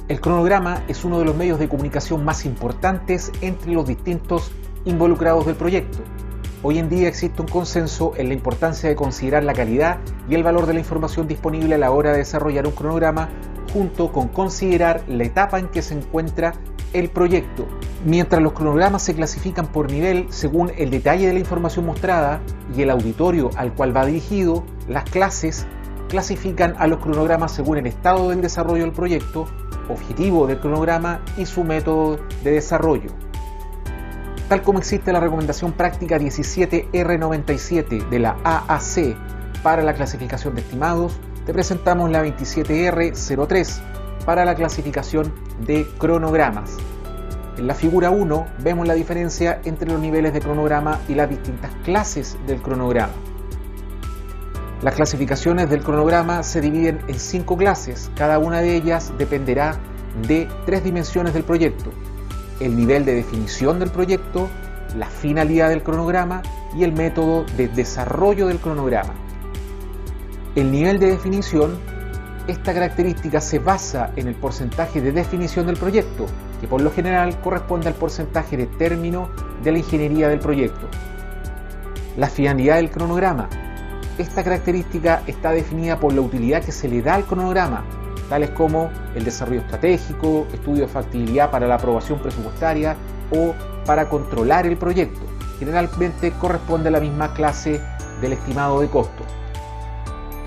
El cronograma es uno de los medios de comunicación más importantes entre los distintos involucrados del proyecto. Hoy en día existe un consenso en la importancia de considerar la calidad y el valor de la información disponible a la hora de desarrollar un cronograma, junto con considerar la etapa en que se encuentra el proyecto. Mientras los cronogramas se clasifican por nivel según el detalle de la información mostrada y el auditorio al cual va dirigido, las clases clasifican a los cronogramas según el estado del desarrollo del proyecto, objetivo del cronograma y su método de desarrollo. Tal como existe la recomendación práctica 17R97 de la AAC para la clasificación de estimados, te presentamos la 27R03 para la clasificación de cronogramas. En la figura 1 vemos la diferencia entre los niveles de cronograma y las distintas clases del cronograma. Las clasificaciones del cronograma se dividen en 5 clases, cada una de ellas dependerá de 3 dimensiones del proyecto: el nivel de definición del proyecto, la finalidad del cronograma y el método de desarrollo del cronograma. El nivel de definición, esta característica se basa en el porcentaje de definición del proyecto, que por lo general corresponde al porcentaje de término de la ingeniería del proyecto. La finalidad del cronograma. Esta característica está definida por la utilidad que se le da al cronograma, tales como el desarrollo estratégico, estudio de factibilidad para la aprobación presupuestaria o para controlar el proyecto. Generalmente corresponde a la misma clase del estimado de costo.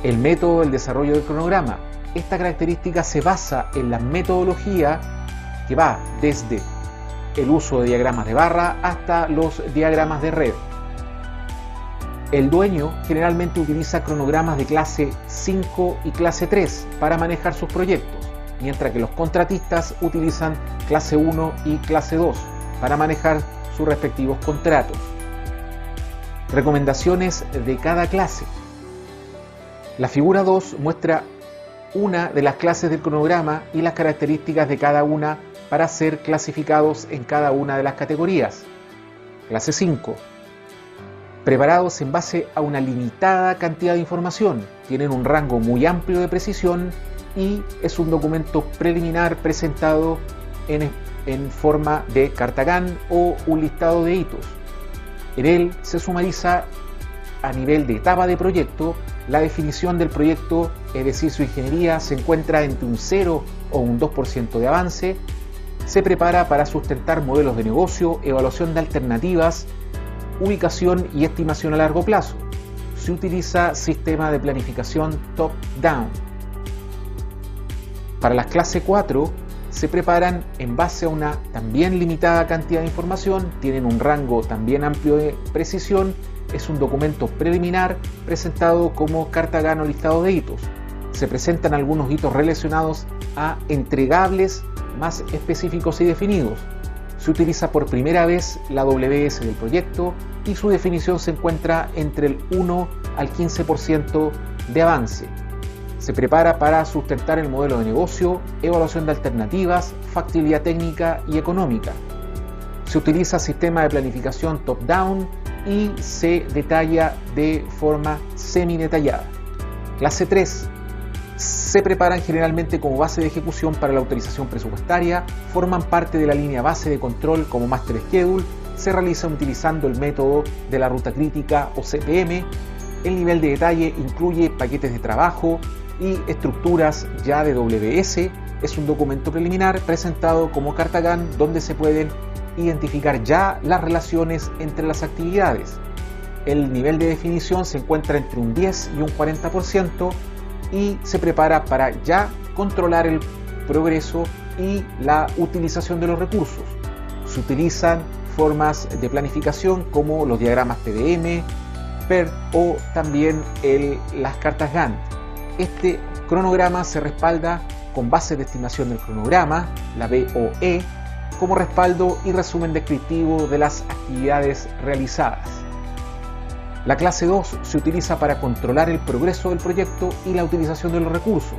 El método del desarrollo del cronograma. Esta característica se basa en la metodología que va desde el uso de diagramas de barra hasta los diagramas de red. El dueño generalmente utiliza cronogramas de clase 5 y clase 3 para manejar sus proyectos, mientras que los contratistas utilizan clase 1 y clase 2 para manejar sus respectivos contratos. Recomendaciones de cada clase. La figura 2 muestra una de las clases del cronograma y las características de cada una para ser clasificados en cada una de las categorías. Clase 5. Preparados en base a una limitada cantidad de información, tienen un rango muy amplio de precisión y es un documento preliminar presentado en forma de carta Gantt o un listado de hitos. En él se sumariza a nivel de etapa de proyecto la definición del proyecto, es decir, su ingeniería se encuentra entre un 0 o un 2% de avance, se prepara para sustentar modelos de negocio, evaluación de alternativas, ubicación y estimación a largo plazo. Se utiliza sistema de planificación top-down. Para las clase 4 se preparan en base a una también limitada cantidad de información, tienen un rango también amplio de precisión, es un documento preliminar presentado como carta Gantt o listado de hitos. Se presentan algunos hitos relacionados a entregables más específicos y definidos. Se utiliza por primera vez la WS del proyecto y su definición se encuentra entre el 1 al 15% de avance. Se prepara para sustentar el modelo de negocio, evaluación de alternativas, factibilidad técnica y económica. Se utiliza sistema de planificación top-down y se detalla de forma semi-detallada. Clase 3. Se preparan generalmente como base de ejecución para la autorización presupuestaria, forman parte de la línea base de control como Master Schedule, se realizan utilizando el método de la ruta crítica o CPM. El nivel de detalle incluye paquetes de trabajo y estructuras ya de WS. Es un documento preliminar presentado como carta Gantt donde se pueden identificar ya las relaciones entre las actividades. El nivel de definición se encuentra entre un 10 y un 40%. Y se prepara para ya controlar el progreso y la utilización de los recursos. Se utilizan formas de planificación como los diagramas PDM, PERT o también las cartas Gantt. Este cronograma se respalda con base de estimación del cronograma, la BOE, como respaldo y resumen descriptivo de las actividades realizadas. La clase 2 se utiliza para controlar el progreso del proyecto y la utilización de los recursos.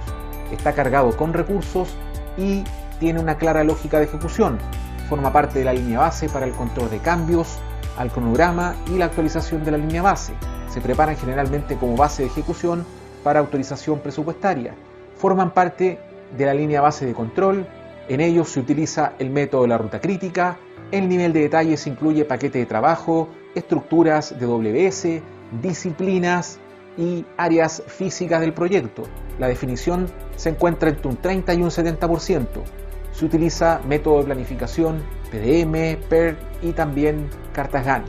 Está cargado con recursos y tiene una clara lógica de ejecución. Forma parte de la línea base para el control de cambios al cronograma y la actualización de la línea base. Se preparan generalmente como base de ejecución para autorización presupuestaria. Forman parte de la línea base de control, En ellos se utiliza el método de la ruta crítica, el nivel de detalle se incluye paquete de trabajo, estructuras de WS, disciplinas y áreas físicas del proyecto. La definición se encuentra entre un 30 y un 70%. Se utiliza método de planificación, PDM, PERT y también cartas Gantt.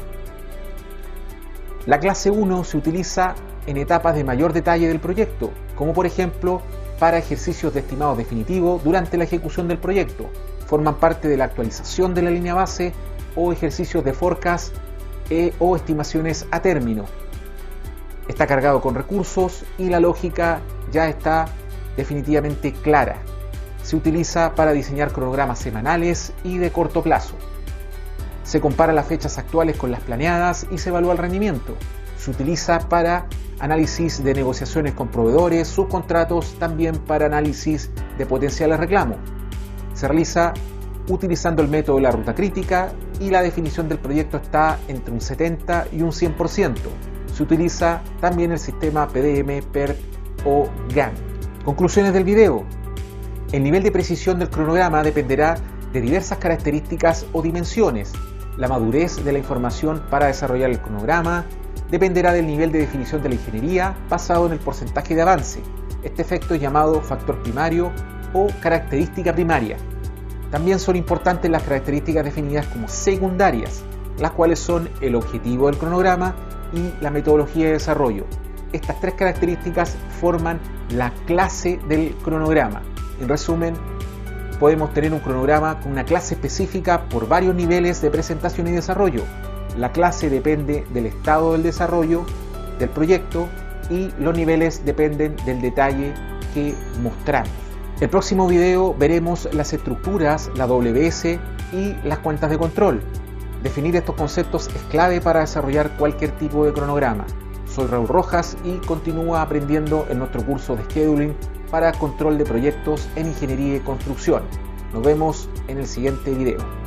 La clase 1 se utiliza en etapas de mayor detalle del proyecto, como por ejemplo para ejercicios de estimados definitivos durante la ejecución del proyecto. Forman parte de la actualización de la línea base o ejercicios de forecast o estimaciones a término. Está cargado con recursos y la lógica ya está definitivamente clara. Se utiliza para diseñar cronogramas semanales y de corto plazo. Se compara las fechas actuales con las planeadas y se evalúa el rendimiento. Se utiliza para análisis de negociaciones con proveedores, subcontratos, también para análisis de potenciales reclamos. Se realiza utilizando el método de la ruta crítica y la definición del proyecto está entre un 70 y un 100%. Se utiliza también el sistema PDM, PERT o Gantt. Conclusiones del video. El nivel de precisión del cronograma dependerá de diversas características o dimensiones. La madurez de la información para desarrollar el cronograma dependerá del nivel de definición de la ingeniería basado en el porcentaje de avance. Este efecto es llamado factor primario o característica primaria. También son importantes las características definidas como secundarias, las cuales son el objetivo del cronograma y la metodología de desarrollo. Estas tres características forman la clase del cronograma. En resumen, podemos tener un cronograma con una clase específica por varios niveles de presentación y desarrollo. La clase depende del estado del desarrollo del proyecto y los niveles dependen del detalle que mostramos. En el próximo video veremos las estructuras, la WS y las cuentas de control. Definir estos conceptos es clave para desarrollar cualquier tipo de cronograma. Soy Raúl Rojas y continúa aprendiendo en nuestro curso de Scheduling para control de proyectos en ingeniería y construcción. Nos vemos en el siguiente video.